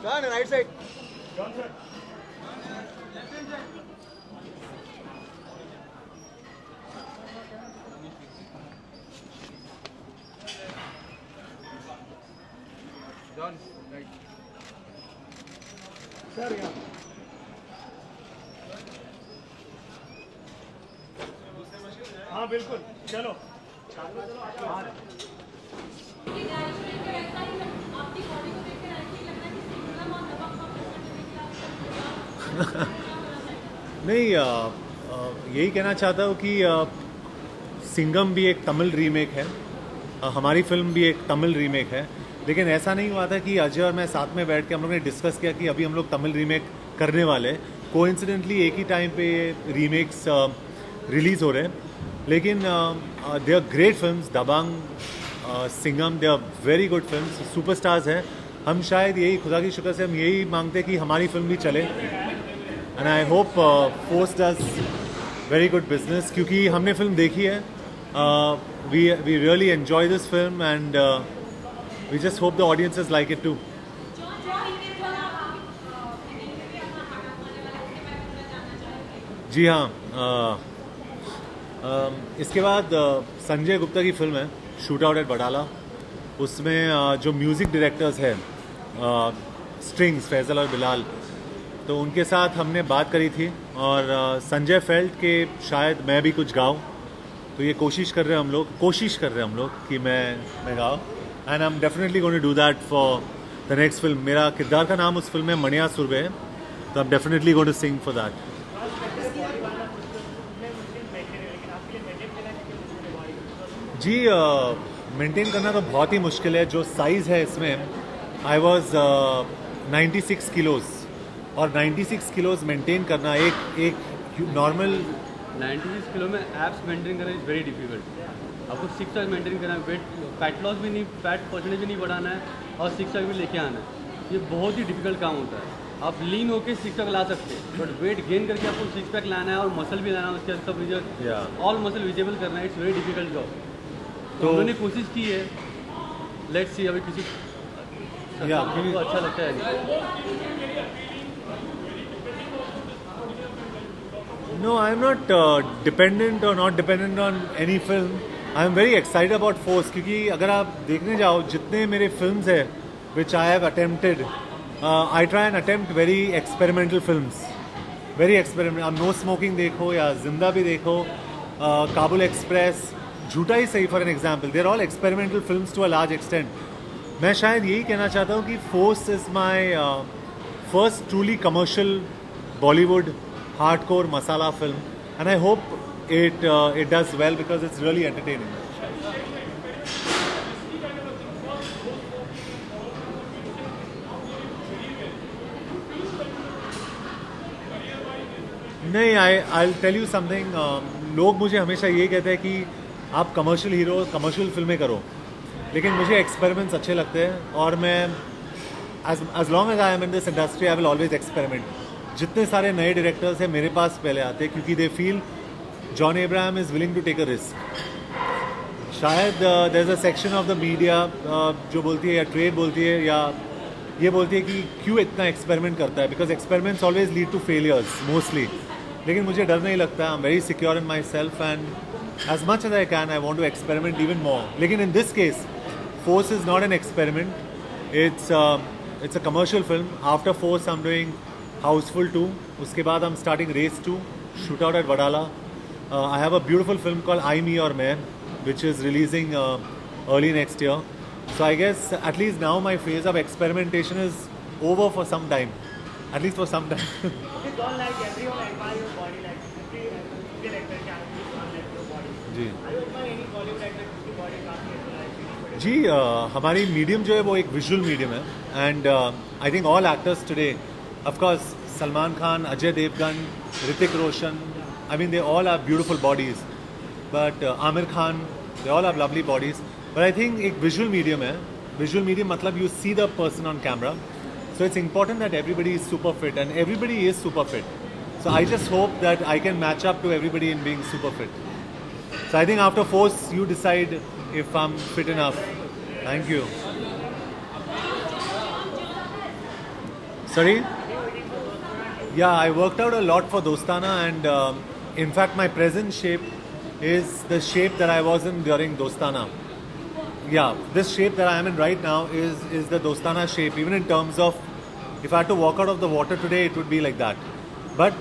Done, right side. Done, sir. Done, right. Sir, yeah. हाँ बिल्कुल चलो नहीं यही कहना चाहता हूँ कि सिंघम भी एक तमिल रीमेक है, हमारी फिल्म भी एक तमिल रीमेक है, लेकिन ऐसा नहीं हुआ था कि अजय और मैं साथ में बैठ के हम लोग ने डिस्कस किया कि अभी हम लोग तमिल रीमेक करने वाले। कोइंसिडेंटली एक ही टाइम पे रीमेक्स रिलीज़ हो रहे हैं, लेकिन they are great films. Dabangg, Singham, they are very good films, superstars हैं। हम शायद यही, खुदा की शुक्र से हम यही मांगते हैं कि हमारी फिल्म भी चले, and I hope Force does very good business, क्योंकि हमने फिल्म देखी है। We really enjoy this film and we just hope the audiences like it too. जी हाँ, इसके बाद संजय गुप्ता की फिल्म है शूट आउट एट वडाला। उसमें जो म्यूज़िक डायरेक्टर्स हैं स्ट्रिंग्स, फैजल और बिलाल, तो उनके साथ हमने बात करी थी और संजय फेल्ट के शायद मैं भी कुछ गाऊं, तो ये कोशिश कर रहे हैं हम लोग कि मैं गाऊं, and I am definitely going to do that for the next film. मेरा किरदार का नाम उस फिल्म में मणिया सुरभे है, तो I am definitely going to sing for that. जी, मेंटेन करना तो बहुत ही मुश्किल है। जो साइज़ है इसमें, आई वॉज 96 किलोज़, और 96 किलोज़ मेंटेन करना एक नॉर्मल 96 किलो में एब्स मेंटेन करना इज़ वेरी डिफिकल्ट। आपको सिक्स पैक मेंटेन करना है, वेट फैट लॉस भी नहीं, फैट परसेंटेज भी नहीं बढ़ाना है और सिक्स पैक भी लेके आना है। ये बहुत ही डिफिकल्ट काम होता है। आप लीन होकर सिक्स पैक ला सकते हैं, बट वेट गेन करके आपको सिक्स पैक लाना है और मसल भी लाना है, उसके सब रिजल्ट ऑल मसल विजिबल करना है। It's very difficult job. तो उन्होंने कोशिश की है, लेट्स सी अभी किसी को अच्छा लगता है। No, I am not dependent or not dependent on any film. I am very excited about Force, क्योंकि अगर आप देखने जाओ जितने मेरे films हैं which I have attempted, I try and attempt very experimental films. Very experimental. आप No Smoking देखो या जिंदा भी देखो, काबुल एक्सप्रेस, झूठा ही सही for an example, there all experimental films to a large extent. मैं शायद यही कहना चाहता हूँ कि Force is my first truly commercial Bollywood hardcore masala film, and I hope it does well because it's really entertaining. नहीं, आई टेल यू समथिंग, लोग मुझे हमेशा ये कहते हैं कि आप कमर्शियल हीरो, कमर्शियल फिल्में करो, लेकिन मुझे एक्सपेरिमेंट्स अच्छे लगते हैं, और मैं as long as I am in this industry I will always experiment. जितने सारे नए डायरेक्टर्स हैं मेरे पास पहले आते हैं, क्योंकि they feel John Abraham is willing to take a risk. शायद there is a section of the media जो बोलती है, या ट्रेड बोलती है, या ये बोलती है कि क्यों इतना एक्सपेरिमेंट करता है, because experiments always lead to failures mostly. लेकिन मुझे डर नहीं लगता, I am very secure in myself, and as much as I can, I want to experiment even more. लेकिन in this case, Force is not an experiment. It's a commercial film. After Force, I'm doing Houseful 2. उसके बाद I'm starting Race 2, Shoot Out at Vadala. I have a beautiful film called I, Me और मैं, which is releasing early next year. So I guess at least now my phase of experimentation is over for some time. At least for some time. You don't like everyone admire your body, like every Indian actor can like your body. Ji I don't admire any Bollywood actor जिसकी body काफी like जी, हमारी medium जो है वो एक visual medium है, and I think all actors today, of course Salman Khan, Ajay Devgan, Hrithik Roshan, I mean they all have beautiful bodies, but Aamir Khan, they all have lovely bodies, but I think एक visual medium है, visual medium matlab you see the person on camera. So it's important that everybody is super fit, and everybody is super fit. So I just hope that I can match up to everybody in being super fit. So I think after Force, you decide if I'm fit enough. Thank you. Sorry? Yeah, I worked out a lot for Dostana, and in fact my present shape is the shape that I was in during Dostana. Yeah, this shape that I am in right now is the Dostana shape. Even in terms of, if I had to walk out of the water today, it would be like that. But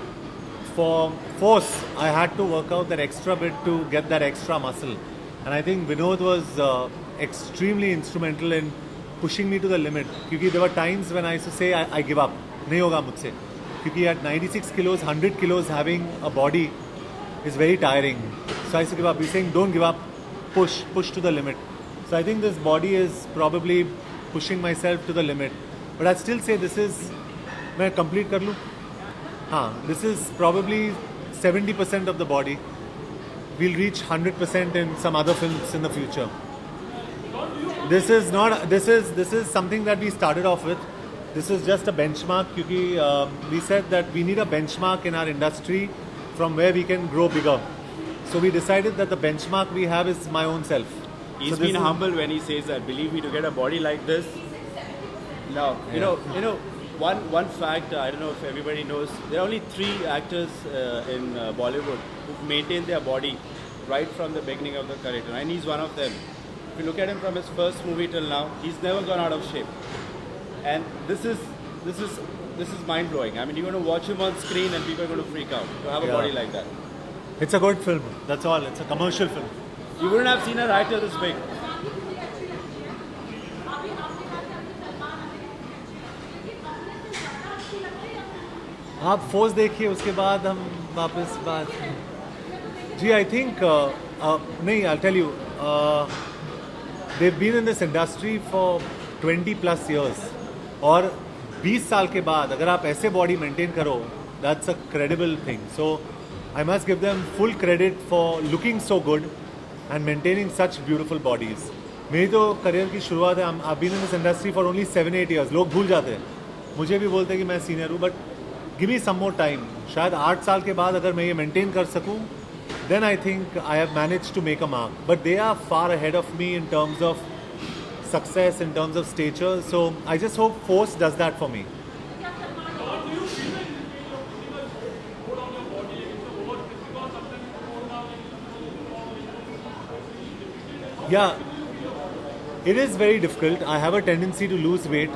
for Force, I had to work out that extra bit to get that extra muscle. And I think Vinod was extremely instrumental in pushing me to the limit. Because there were times when I used to say, I give up. Nahi hoga mujhse. Because at 96 kilos, 100 kilos, having a body is very tiring. So I used to give up. He's saying, don't give up. Push to the limit. So I think this body is probably pushing myself to the limit. But I'd still say this is, मैं complete कर लूँ? हाँ, this is probably 70% of the body. We'll reach 100% in some other films in the future. This is something that we started off with. This is just a benchmark because we said that we need a benchmark in our industry from where we can grow bigger. So we decided that the benchmark we have is my own self. He's been humble when he says that. Believe me, to get a body like this. No, you know, one fact I don't know if everybody knows. There are only 3 actors in Bollywood who've maintained their body right from the beginning of the career, and he's one of them. If you look at him from his first movie till now, he's never gone out of shape. And this is mind blowing. I mean, you're going to watch him on screen and people are going to freak out to have a body like that. It's a good film. That's all. It's a commercial film. You wouldn't have seen an actor this big. आप force देखिए, उसके बाद हम वापस बात. जी, I think नहीं, I'll tell you, they've been in this industry for 20 plus years. और 20 साल के बाद अगर आप ऐसे बॉडी मेंटेन करो, that's a credible thing. So I must give them full credit for looking so good and maintaining such beautiful bodies. मेरी तो करियर की शुरुआत है. I've been in this industry for only 7-8 years. लोग भूल जाते हैं. मुझे भी बोलते हैं कि मैं सीनियर हूँ, but give me some more time. शायद 8 साल के बाद अगर मैं ये मेंटेन कर सकूँ, then I think I have managed to make a mark. But they are far ahead of me in terms of success, in terms of stature. So I just hope Force does that for me. Yeah, it is very difficult. I have a tendency to lose weight.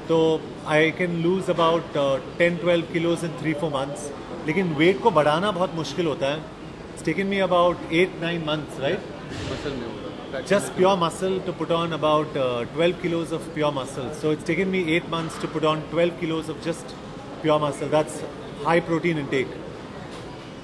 So I can lose about 10-12 kilos in 3-4 months. लेकिन weight को बढ़ाना बहुत मुश्किल होता है. It's taken me about 8-9 months, right? Muscle में होगा. Just pure muscle to put on about 12 kilos of pure muscle. So it's taken me 8 months to put on 12 kilos of just pure muscle. That's high protein intake.